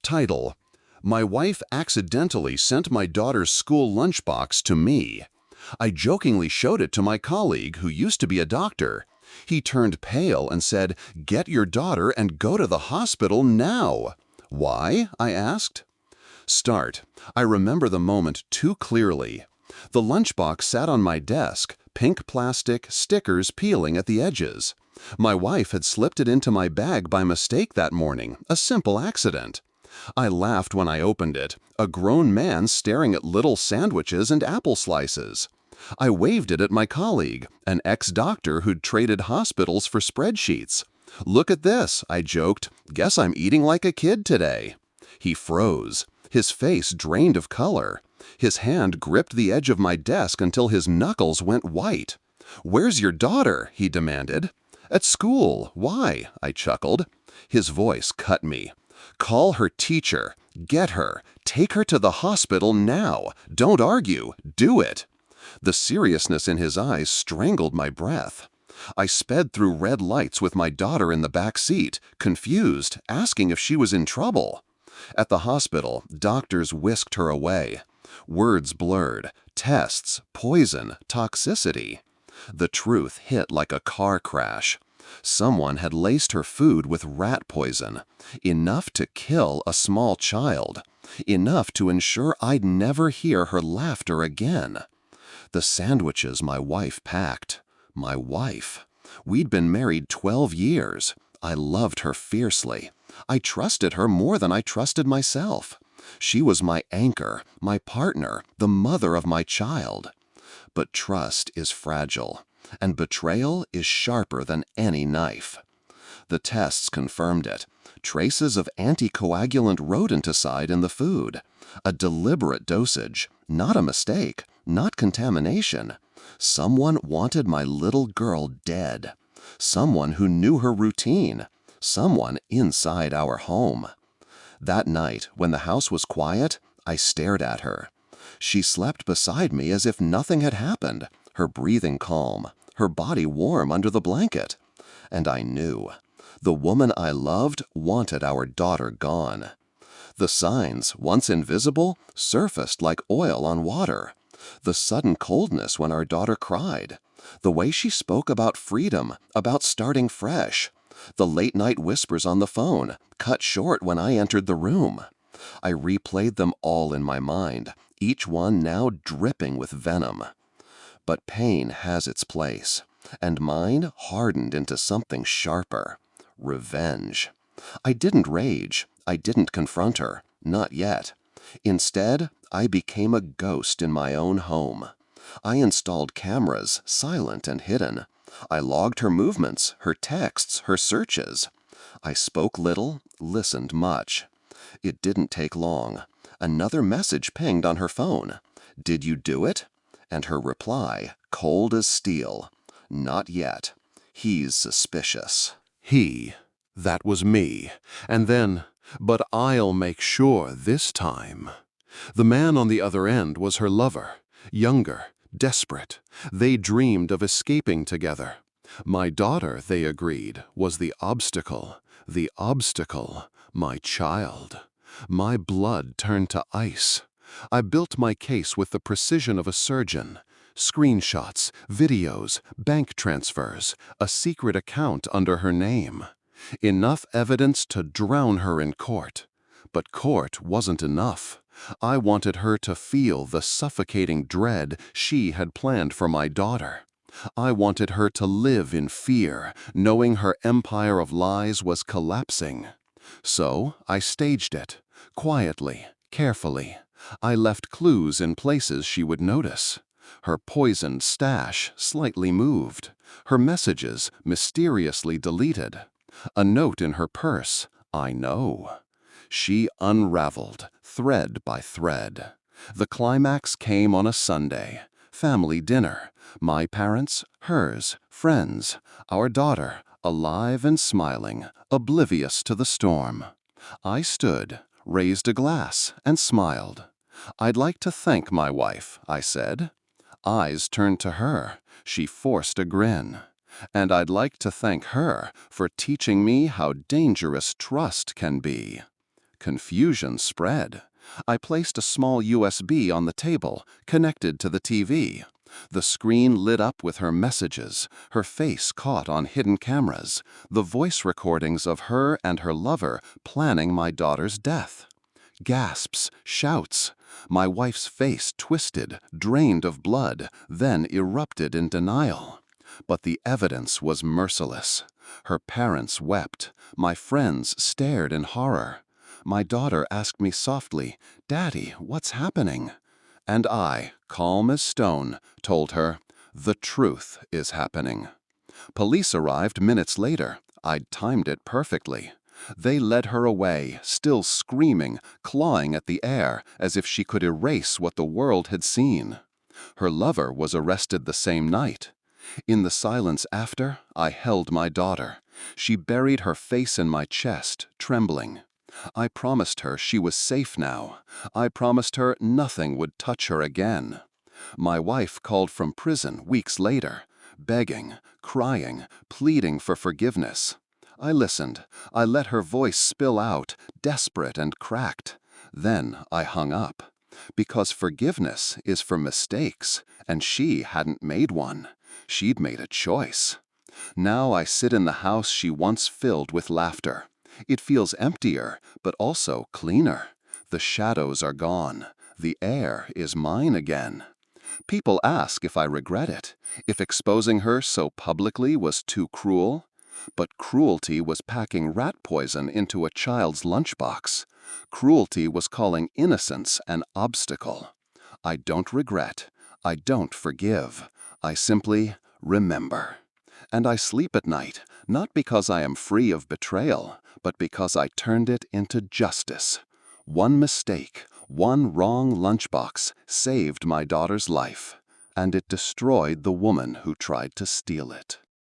Title: My wife accidentally sent my daughter's school lunchbox to me. I jokingly showed it to my colleague who used to be a doctor. He turned pale and said, "Get your daughter and go to the hospital now." "Why?" I asked. Start. I remember the moment too clearly. The lunchbox sat on my desk, pink plastic, stickers peeling at the edges. My wife had slipped it into my bag by mistake that morning, a simple accident. I laughed when I opened it, a grown man staring at little sandwiches and apple slices. I waved it at my colleague, an ex-doctor who'd traded hospitals for spreadsheets. "Look at this," I joked. "Guess I'm eating like a kid today." He froze. His face drained of color. His hand gripped the edge of my desk until his knuckles went white. "Where's your daughter?" he demanded. "At school. Why?" I chuckled. His voice cut me. "Call her teacher. Get her. Take her to the hospital now. Don't argue. Do it." The seriousness in his eyes strangled my breath. I sped through red lights with my daughter in the back seat, confused, asking if she was in trouble. At the hospital, doctors whisked her away. Words blurred. Tests, poison, toxicity. The truth hit like a car crash. Someone had laced her food with rat poison, enough to kill a small child, enough to ensure I'd never hear her laughter again. The sandwiches my wife packed. My wife. We'd been married 12 years. I loved her fiercely. I trusted her more than I trusted myself. She was my anchor, my partner, the mother of my child. But trust is fragile, and betrayal is sharper than any knife. The tests confirmed it. Traces of anticoagulant rodenticide in the food. A deliberate dosage, not a mistake, not contamination. Someone wanted my little girl dead. Someone who knew her routine. Someone inside our home. That night, when the house was quiet, I stared at her. She slept beside me as if nothing had happened, her breathing calm, her body warm under the blanket. And I knew. The woman I loved wanted our daughter gone. The signs, once invisible, surfaced like oil on water. The sudden coldness when our daughter cried. The way she spoke about freedom, about starting fresh. The late-night whispers on the phone, cut short when I entered the room. I replayed them all in my mind, each one now dripping with venom. But pain has its place, and mine hardened into something sharper. Revenge. I didn't rage. I didn't confront her. Not yet. Instead, I became a ghost in my own home. I installed cameras, silent and hidden. I logged her movements, her texts, her searches. I spoke little, listened much. It didn't take long. Another message pinged on her phone. "Did you do it?" And her reply, cold as steel. "Not yet. He's suspicious." He. That was me. And then, "But I'll make sure this time." The man on the other end was her lover. Younger, desperate. They dreamed of escaping together. My daughter, they agreed, was the obstacle. The obstacle, my child. My blood turned to ice. I built my case with the precision of a surgeon. Screenshots, videos, bank transfers, a secret account under her name. Enough evidence to drown her in court. But court wasn't enough. I wanted her to feel the suffocating dread she had planned for my daughter. I wanted her to live in fear, knowing her empire of lies was collapsing. So I staged it, quietly, carefully. I left clues in places she would notice. Her poisoned stash slightly moved. Her messages mysteriously deleted. A note in her purse, "I know." She unraveled, thread by thread. The climax came on a Sunday. Family dinner. My parents, hers, friends. Our daughter, alive and smiling, oblivious to the storm. I stood, raised a glass, and smiled. "I'd like to thank my wife," I said. Eyes turned to her. She forced a grin. "And I'd like to thank her for teaching me how dangerous trust can be." Confusion spread. I placed a small USB on the table, connected to the TV. The screen lit up with her messages, her face caught on hidden cameras, the voice recordings of her and her lover planning my daughter's death. Gasps, shouts. My wife's face twisted, drained of blood, then erupted in denial. But the evidence was merciless. Her parents wept. My friends stared in horror. My daughter asked me softly, "Daddy, what's happening?" And I, calm as stone, told her, "The truth is happening." Police arrived minutes later. I'd timed it perfectly. They led her away, still screaming, clawing at the air, as if she could erase what the world had seen. Her lover was arrested the same night. In the silence after, I held my daughter. She buried her face in my chest, trembling. I promised her she was safe now. I promised her nothing would touch her again. My wife called from prison weeks later, begging, crying, pleading for forgiveness. I listened. I let her voice spill out, desperate and cracked. Then I hung up. Because forgiveness is for mistakes, and she hadn't made one. She'd made a choice. Now I sit in the house she once filled with laughter. It feels emptier, but also cleaner. The shadows are gone. The air is mine again. People ask if I regret it, if exposing her so publicly was too cruel. But cruelty was packing rat poison into a child's lunchbox. Cruelty was calling innocence an obstacle. I don't regret. I don't forgive. I simply remember. And I sleep at night, not because I am free of betrayal, but because I turned it into justice. One mistake, one wrong lunchbox saved my daughter's life, and it destroyed the woman who tried to steal it.